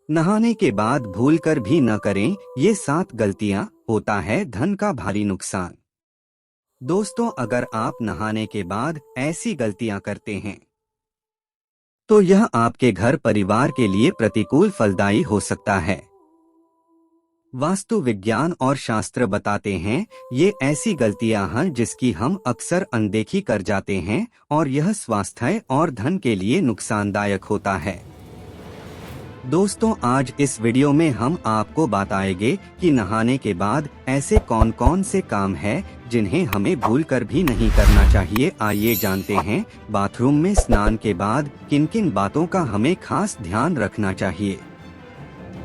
नहाने के बाद भूलकर भी न करें ये 7 गलतियां, होता है धन का भारी नुकसान। दोस्तों, अगर आप नहाने के बाद ऐसी गलतियां करते हैं तो यह आपके घर परिवार के लिए प्रतिकूल फलदायी हो सकता है। वास्तु विज्ञान और शास्त्र बताते हैं ये ऐसी गलतियां हैं जिसकी हम अक्सर अनदेखी कर जाते हैं और यह स्वास्थ्य और धन के लिए नुकसानदायक होता है। दोस्तों, आज इस वीडियो में हम आपको बताएंगे कि नहाने के बाद ऐसे कौन कौन से काम हैं जिन्हें हमें भूलकर भी नहीं करना चाहिए। आइए जानते हैं बाथरूम में स्नान के बाद किन किन बातों का हमें खास ध्यान रखना चाहिए।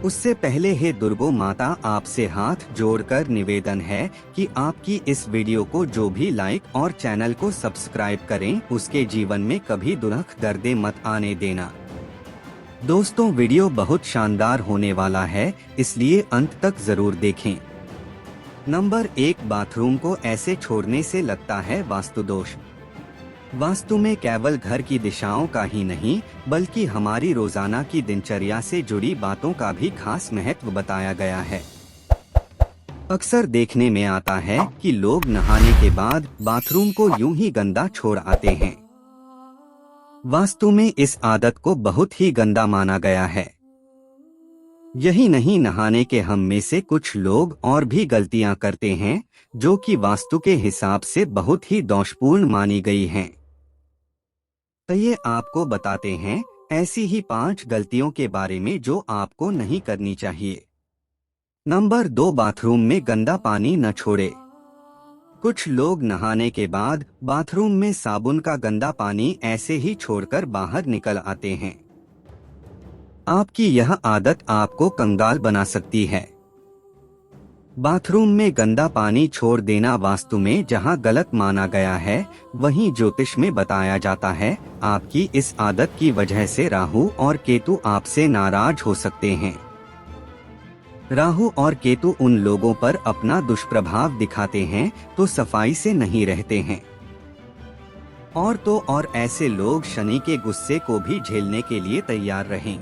उससे पहले हे दुर्गो माता, आपसे हाथ जोड़कर निवेदन है कि आपकी इस वीडियो को जो भी लाइक और चैनल को सब्सक्राइब करें, उसके जीवन में कभी दुख दर्द मत आने देना। दोस्तों, वीडियो बहुत शानदार होने वाला है, इसलिए अंत तक जरूर देखें। नंबर 1, बाथरूम को ऐसे छोड़ने से लगता है वास्तु दोष। वास्तु में केवल घर की दिशाओं का ही नहीं बल्कि हमारी रोजाना की दिनचर्या से जुड़ी बातों का भी खास महत्व बताया गया है। अक्सर देखने में आता है कि लोग नहाने के बाद बाथरूम को यूं ही गंदा छोड़ आते हैं। वास्तु में इस आदत को बहुत ही गंदा माना गया है। यही नहीं, नहाने के हम में से कुछ लोग और भी गलतियां करते हैं जो कि वास्तु के हिसाब से बहुत ही दोषपूर्ण मानी गई हैं। तो ये आपको बताते हैं ऐसी ही 5 गलतियों के बारे में जो आपको नहीं करनी चाहिए। नंबर 2, बाथरूम में गंदा पानी न छोड़े। कुछ लोग नहाने के बाद बाथरूम में साबुन का गंदा पानी ऐसे ही छोड़कर बाहर निकल आते हैं। आपकी यह आदत आपको कंगाल बना सकती है। बाथरूम में गंदा पानी छोड़ देना वास्तु में जहां गलत माना गया है, वहीं ज्योतिष में बताया जाता है आपकी इस आदत की वजह से राहु और केतु आपसे नाराज हो सकते हैं। राहु और केतु उन लोगों पर अपना दुष्प्रभाव दिखाते हैं तो सफाई से नहीं रहते हैं। और तो और ऐसे लोग शनि के गुस्से को भी झेलने के लिए तैयार रहें।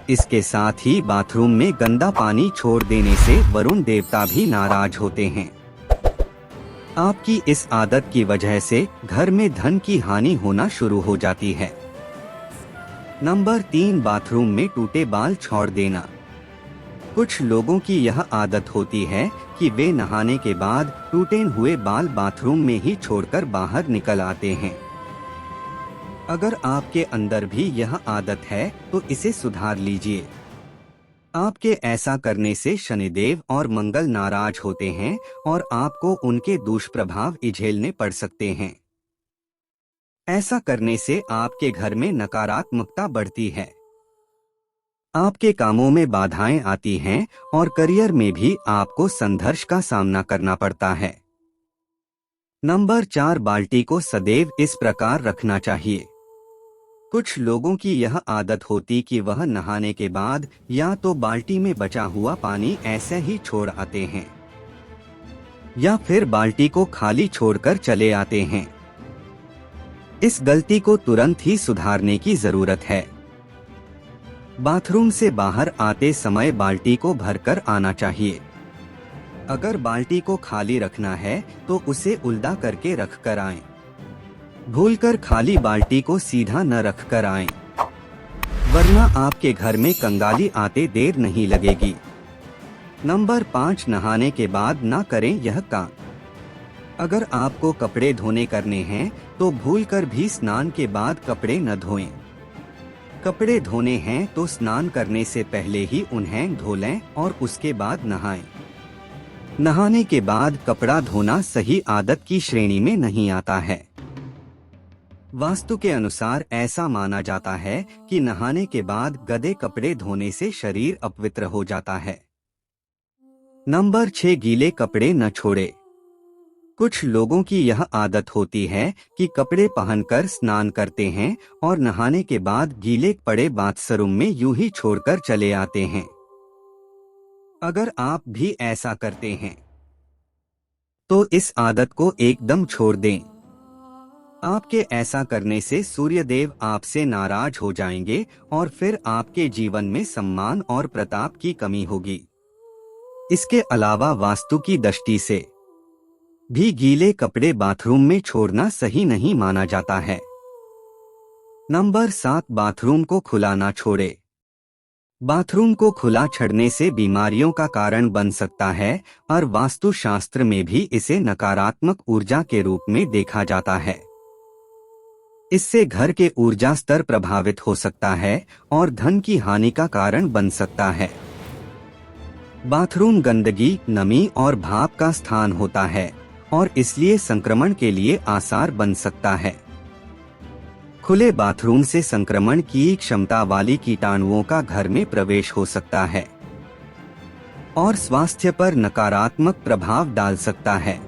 इसके साथ ही बाथरूम में गंदा पानी छोड़ देने से वरुण देवता भी नाराज होते हैं। आपकी इस आदत की वजह से घर में धन की हानि होना शुरू हो जाती है। नंबर 3, बाथरूम में टूटे बाल छोड़ देना। कुछ लोगों की यह आदत होती है कि वे नहाने के बाद टूटे हुए बाल बाथरूम में ही छोड़कर बाहर निकल आते हैं। अगर आपके अंदर भी यह आदत है तो इसे सुधार लीजिए। आपके ऐसा करने से शनिदेव और मंगल नाराज होते हैं और आपको उनके दुष्प्रभाव झेलने पड़ सकते हैं। ऐसा करने से आपके घर में नकारात्मकता बढ़ती है, आपके कामों में बाधाएं आती हैं और करियर में भी आपको संघर्ष का सामना करना पड़ता है। नंबर 4, बाल्टी को सदैव इस प्रकार रखना चाहिए। कुछ लोगों की यह आदत होती कि वह नहाने के बाद या तो बाल्टी में बचा हुआ पानी ऐसे ही छोड़ आते हैं या फिर बाल्टी को खाली छोड़कर चले आते हैं। इस गलती को तुरंत ही सुधारने की जरूरत है। बाथरूम से बाहर आते समय बाल्टी को भरकर आना चाहिए। अगर बाल्टी को खाली रखना है तो उसे उल्टा करके रख कर आएं। भूलकर खाली बाल्टी को सीधा न रख कर आएं, वरना आपके घर में कंगाली आते देर नहीं लगेगी। नंबर 5, नहाने के बाद ना करें यह काम। अगर आपको कपड़े धोने करने हैं तो भूलकर भी स्नान के बाद कपड़े न धोएं। कपड़े धोने हैं तो स्नान करने से पहले ही उन्हें धो लें और उसके बाद नहाएं। नहाने के बाद कपड़ा धोना सही आदत की श्रेणी में नहीं आता है। वास्तु के अनुसार ऐसा माना जाता है कि नहाने के बाद गंदे कपड़े धोने से शरीर अपवित्र हो जाता है। नंबर 6, गीले कपड़े न छोड़े। कुछ लोगों की यह आदत होती है कि कपड़े पहनकर स्नान करते हैं और नहाने के बाद गीले पड़े बाथरूम में यूं ही छोड़कर चले आते हैं। अगर आप भी ऐसा करते हैं तो इस आदत को एकदम छोड़ दें। आपके ऐसा करने से सूर्यदेव आपसे नाराज हो जाएंगे और फिर आपके जीवन में सम्मान और प्रताप की कमी होगी। इसके अलावा वास्तु की दृष्टि से भी गीले कपड़े बाथरूम में छोड़ना सही नहीं माना जाता है। नंबर 7, बाथरूम को खुला ना छोड़े। बाथरूम को खुला छोड़ने से बीमारियों का कारण बन सकता है और वास्तुशास्त्र में भी इसे नकारात्मक ऊर्जा के रूप में देखा जाता है। इससे घर के ऊर्जा स्तर प्रभावित हो सकता है और धन की हानि का कारण बन सकता है। बाथरूम गंदगी, नमी और भाप का स्थान होता है और इसलिए संक्रमण के लिए आसार बन सकता है। खुले बाथरूम से संक्रमण की क्षमता वाली कीटाणुओं का घर में प्रवेश हो सकता है और स्वास्थ्य पर नकारात्मक प्रभाव डाल सकता है,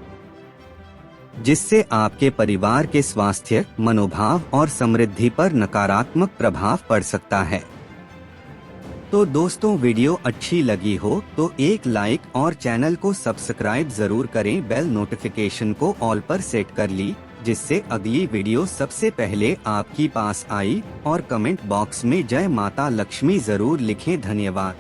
जिससे आपके परिवार के स्वास्थ्य, मनोभाव और समृद्धि पर नकारात्मक प्रभाव पड़ सकता है। तो दोस्तों, वीडियो अच्छी लगी हो तो एक लाइक और चैनल को सब्सक्राइब जरूर करें। बेल नोटिफिकेशन को ऑल पर सेट कर ली, जिससे अगली वीडियो सबसे पहले आपकी पास आई। और कमेंट बॉक्स में जय माता लक्ष्मी जरूर लिखें। धन्यवाद।